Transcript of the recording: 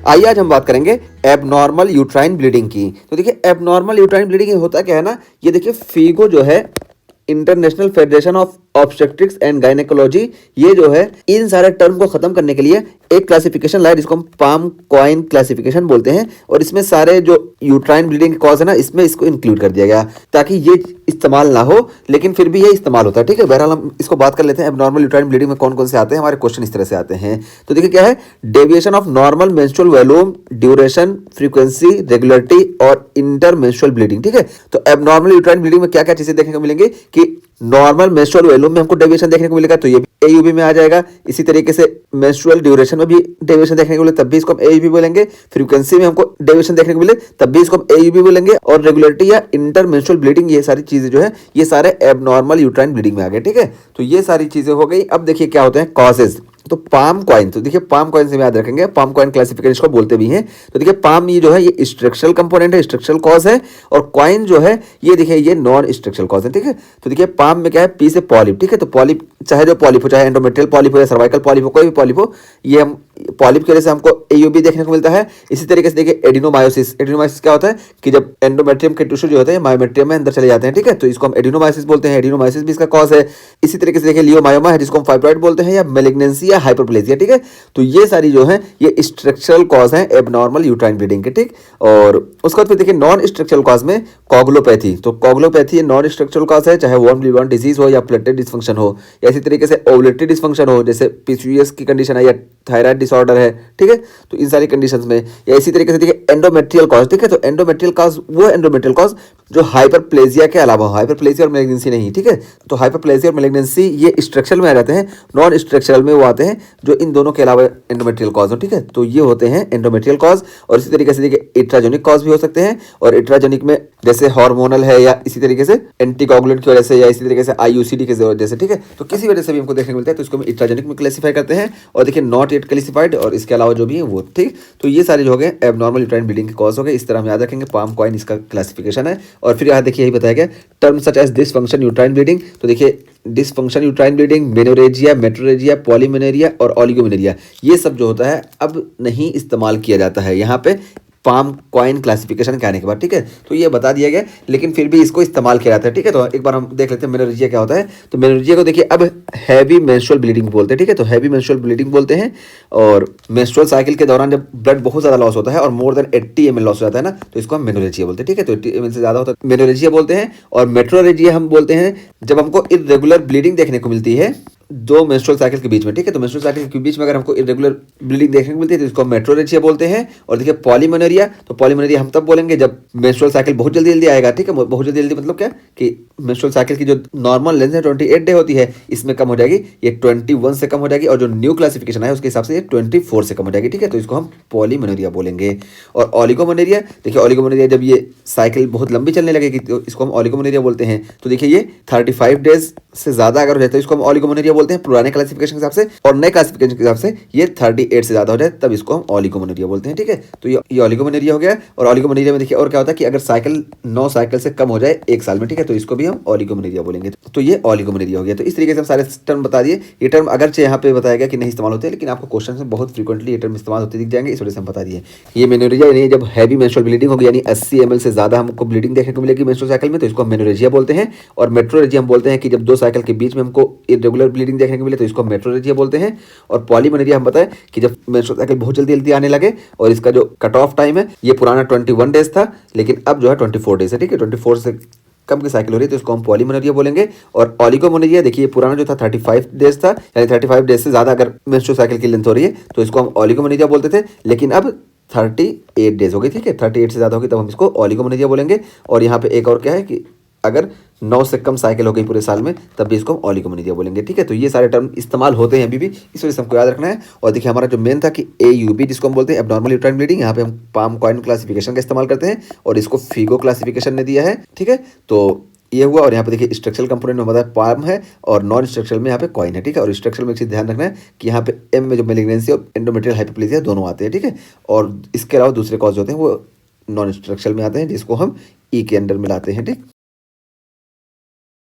आइए आज हम बात करेंगे एबनॉर्मल यूट्राइन ब्लीडिंग की। तो देखिए एबनॉर्मल यूट्राइन ब्लीडिंग होता क्या है ना, ये देखिए फीगो जो है international federation of obstetrics and gynaecology, ये जो है इन सारे टर्म को खत्म करने के लिए एक क्लासिफिकेशन लाया जिसको हम पाम क्वाइन क्लासिफिकेशन बोलते हैं। और इसमें सारे जो यूट्राइन ब्लीडिंग के कॉज है ना, इसमें इसको इंक्लूड कर दिया गया ताकि ये इस्तेमाल ना हो, लेकिन फिर भी ये इस्तेमाल होता है। ठीक है, बहरहाल हम इसको बात कर लेते हैं एबनॉर्मल यूट्राइन ब्लीडिंग में कौन कौन से आते हैं। हमारे क्वेश्चन इस तरह से आते हैं। तो देखिए क्या है, deviation of normal menstrual volume, duration, frequency, regularity और इंटरमेंस्ट्रुअल ब्लीडिंग। ठीक है, तो एबनॉर्मल यूट्राइन ब्लीडिंग में क्या क्या चीजें देखने को मिलेंगे कि नॉर्मल मेंस्ट्रुअल वॉल्यूम में हमको डेविएशन देखने को मिलेगा, तो ये भी एयूबी में आ जाएगा। इसी तरीके से मेंस्ट्रुअल ड्यूरेशन में भी डेविएशन देखने को मिले, तब भी इसको हम एयूबी बोलेंगे। फ्रीक्वेंसी में हमको डेविएशन देखने को मिले, तब भी इसको हम एयूबी बोलेंगे। और रेगुलरिटी या इंटरमेंस्ट्रुअल ब्लीडिंग, ये सारी चीजें जो है ये सारे एबनॉर्मल यूट्राइन ब्लीडिंग में आ गए। ठीक है, तो ये सारी चीजें हो गई। अब देखिए क्या होते हैं कॉजेज। तो पाम कॉइन, तो देखिए पाम कॉइन से याद रखेंगे, पाम कॉइन क्लासिफिकेशन को बोलते भी हैं। तो देखिए पाम ये जो है ये स्ट्रक्चरल कंपोनेंट है, स्ट्रक्चरल कॉज है। और कॉइन जो है ये देखिए ये नॉन स्ट्रक्चरल कॉज है। ठीक है, तो देखिए पाम में क्या है, पी से पॉलिप। ठीक है, तो पॉलिप चाहे जो पॉलिप हो, चाहे एंडोमेट्रियल पॉलिप हो या सर्वाइकल पॉलिप हो, कोई भी पॉलिप हो, ये हम पॉलिप की वजह से हमको एयूबी देखने को मिलता है। इसी तरीके से देखिए एडिनोमायोसिस, एडिनोमायोसिस क्या होता है कि जब एंडोमेट्रियम के टिश्यू जो होते हैं मायोमेट्रियम में अंदर चले जाते हैं। ठीक है, तो इसको हम एडिनोमायोसिस बोलते हैं, एडिनोमायोसिस भी इसका कॉज है। इसी तरीके से देखिए लियोमायोमा है जिसको हम फाइब्रॉइड बोलते हैं, या मेलिग्नेंसी या हाइपरप्लेजिया। ठीक है, तो ये सारी जो है ये स्ट्रक्चरल कॉज है एबनॉर्मल यूट्राइन ब्लीडिंग के। ठीक, और उसके बाद फिर देखिए नॉन स्ट्रक्चरल कॉज में कोगुलोपैथी। तो कोगुलोपैथी नॉन स्ट्रक्चरल कॉज है, चाहे वॉर्म ब्लीड डिजीज हो या प्लेटलेट डिस्फंक्शन हो, या इसी तरीके से ओवुलेटरी डिस्फंक्शन हो, जैसे पीसीओएस की कंडीशन है या थायराइड डिसऑर्डर है। ठीक है, तो इन सारी कंडीशंस में, या इसी तरीके से देखिए एंडोमेट्रियल कॉज। ठीक है, तो एंडोमेट्रियल कॉज वो एंडोमेट्रियल कॉज जो हाइपरप्लेजिया के अलावा, हाइपरप्लेजिया और मैलिग्नेंसी नहीं। ठीक है, तो हाइपरप्लेजिया और मैलिग्नेंसी ये स्ट्रक्चरल में आ जाते हैं, नॉन स्ट्रक्चरल में वो आते हैं जो इन दोनों के अलावा एंडोमेट्रियल कॉज हो। ठीक है, तो ये होते हैं एंडोमेट्रियल कॉज। और इसी तरीके से देखिए इट्राजेनिक कॉज भी हो सकते हैं, और इट्राजेनिक में जैसे हार्मोनल है, या इसी तरीके से एंटीकोगुलेंट की वजह से, या इसी तरीके से आईयूसीडी की वजह से। ठीक है, तो किसी वजह से भी हमको देखने को मिलता है, तो इसको हम इट्राजेनिक में क्लासिफाई करते हैं। और देखिए नॉट येट क्लासिफाइड, और इसके अलावा जो भी है वो। ठीक, तो ये सारे जो हो गए एबनॉर्मल यूट्राइन ब्लीडिंग के कॉज हो गए। इस तरह हम याद रखेंगे, पाम कॉइन इसका क्लासिफिकेशन है। और फिर यहाँ देखिए यही बताया गया term such as dysfunction uterine bleeding. तो देखिए dysfunction uterine bleeding, menorrhagia, metrorrhagia, polymenorrhoea और ऑलिगोमेनोरिया, ये सब जो होता है अब नहीं इस्तेमाल किया जाता है यहाँ पे पाम कॉइन क्लासिफिकेशन के आने के बाद। ठीक है, तो ये बता दिया गया, लेकिन फिर भी इसको इस्तेमाल किया जाता है। ठीक है, तो एक बार हम देख लेते हैं मेनोरेजिया क्या होता है। तो मेनोरेजिया को देखिए अब हैवी मेंस्ट्रुअल ब्लीडिंग बोलते हैं। ठीक है, तो हैवी मेंस्ट्रुअल ब्लीडिंग बोलते हैं। और मेंस्ट्रुअल साइकिल के दौरान जब ब्लड बहुत ज़्यादा लॉस होता है और मोर देन 80 ml लॉस हो जाता है ना, तो इसको हम मेनोरेजिया बोलते हैं। ठीक है, तो 80 ml से ज़्यादा होता है मेनोरेजिया बोलते हैं। और मेट्रोरेजिया हम बोलते हैं जब हमको इर्रेगुलर ब्लीडिंग देखने को मिलती है दो मेंस्ट्रुअल साइकिल के बीच में। ठीक है, तो मेंस्ट्रुअल साइकिल के बीच में अगर हमको इरेगुलर ब्लीडिंग देखने को मिलती है तो इसको मेट्रोरेजिया बोलते हैं। और देखिए पॉलीमेनोरिया, तो पॉलीमेनोरिया हम तब बोलेंगे जब मेंस्ट्रुअल साइकिल बहुत जल्दी जल्दी आएगा। ठीक है, बहुत जल्दी जल्दी मतलब क्या कि मेंस्ट्रुअल साइकिल की जो नॉर्मल लेंथ है 28 डे होती है, इसमें कम हो जाएगी, ये 21 से कम हो जाएगी। और जो न्यू क्लासिफिकेशन है उसके हिसाब से ये 24 से कम हो जाएगी। ठीक है, तो इसको हम पॉलीमेनोरिया बोलेंगे। और ऑलिगोमेनोरिया, देखिए ऑलिगोमेनोरिया जब ये साइकिल बहुत लंबी चलने लगेगी तो इसको हम ऑलिगोमेनोरिया बोलते हैं। तो देखिए ये 35 डेज से ज्यादा अगर हो जाए तो इसको हम ऑलिगोमेनोरिया बोलते हैं पुराने क्लासिफिकेशन के हिसाब से। और नए क्लासिफिकेशन के हिसाब से ये 38 से ज्यादा हो जाए तब इसको हम ऑलिगोमेनोरिया बोलते हैं। ठीक है, तो ये ऑलिगोमेनोरिया हो गया। और ऑलिगोमेनोरिया में देखिए और क्या होता है कि अगर साइकिल 9 साइकिल से कम हो जाए एक साल में, ठीक है, तो इसको भी हम ऑलिगोमेनोरिया बोलेंगे। तो ये ऑलिगोमेनोरिया हो गया। तो इस तरीके से हम सारे टर्म बता दिए। ये टर्म अगरचे यहाँ पे बताया गया कि नहीं इस्तेमाल होते, लेकिन आपको क्वेश्चन में बहुत फ्रीक्वेंटली ये टर्म इस्तेमाल होते दिख जाएंगे, इस वजह से हम बता दिए। ये मेनोरेजिया यानी जब हैवी मेंस्ट्रुअल ब्लीडिंग होगी, यानी 80 ml से ज्यादा हमको ब्लीडिंग देखने को मिलेगी मेंस्ट्रुअल साइकिल में, तो इसको हम मेनोरेजिया बोलते हैं। और मेट्रोरेजिया हम बोलते हैं कि जब दो साइकिल के बीच में हमको इरेगुलर ब्लीडिंग देखने को मिले तो इसको हम मेट्रोरेजिया बोलते हैं। और पॉलीमेनोरिया हम बताएं कि जब मेंस्ट्रुअल साइकिल बहुत जल्दी जल्दी आने लगे, और इसका जो कट ऑफ टाइम है ये पुराना 21 डेज था, लेकिन अब जो है 24 डेज है। ठीक है, 24 से कम की साइकिल हो रही है तो इसको हम पॉलीमेनोरिया बोलेंगे। और ऑलिगोमेनोरिया देखिए पुराना जो था 35 डेज था, यानी 35 डेज से ज्यादा अगर मेंस्ट्रुअल साइकिल की लेंथ हो रही है तो इसको हम ऑलिगोमेनोरिया बोलते थे, लेकिन अब 38 डेज हो गई। ठीक है, 38 से ज्यादा होगी तब हम इसको ऑलिगोमेनोरिया बोलेंगे। और यहाँ पे एक और क्या है कि अगर 9 से कम साइकिल हो गई पूरे साल में तब भी इसको हम ऑलिगोमेनोरिया बोलेंगे। ठीक है, तो ये सारे टर्म इस्तेमाल होते हैं अभी भी, इस वजह से हमको याद रखना है। और देखिए हमारा जो मेन था कि एयूबी जिसको हम बोलते हैं एबनॉर्मल यूट्राइन ब्लीडिंग, यहाँ पे हम पाम कॉइन क्लासिफिकेशन का इस्तेमाल करते हैं और इसको फीगो क्लासिफिकेशन ने दिया है। ठीक है, तो ये हुआ। और यहाँ पे देखिए स्ट्रक्चरल कंपोनेंट में बताया पाम है और नॉन स्ट्रक्चरल में यहाँ पे कॉइन है। ठीक है, और स्ट्रक्चरल में एक चीज ध्यान रखना है कि यहाँ पे एम में जो मेलिग्नेंसी और एंडोमेट्रियल हाइपरप्लेजिया दोनों आते हैं। ठीक है, और इसके अलावा दूसरे कॉज होते हैं वो नॉन स्ट्रक्चरल में आते हैं जिसको हम ई के अंडर में लाते हैं। ठीक।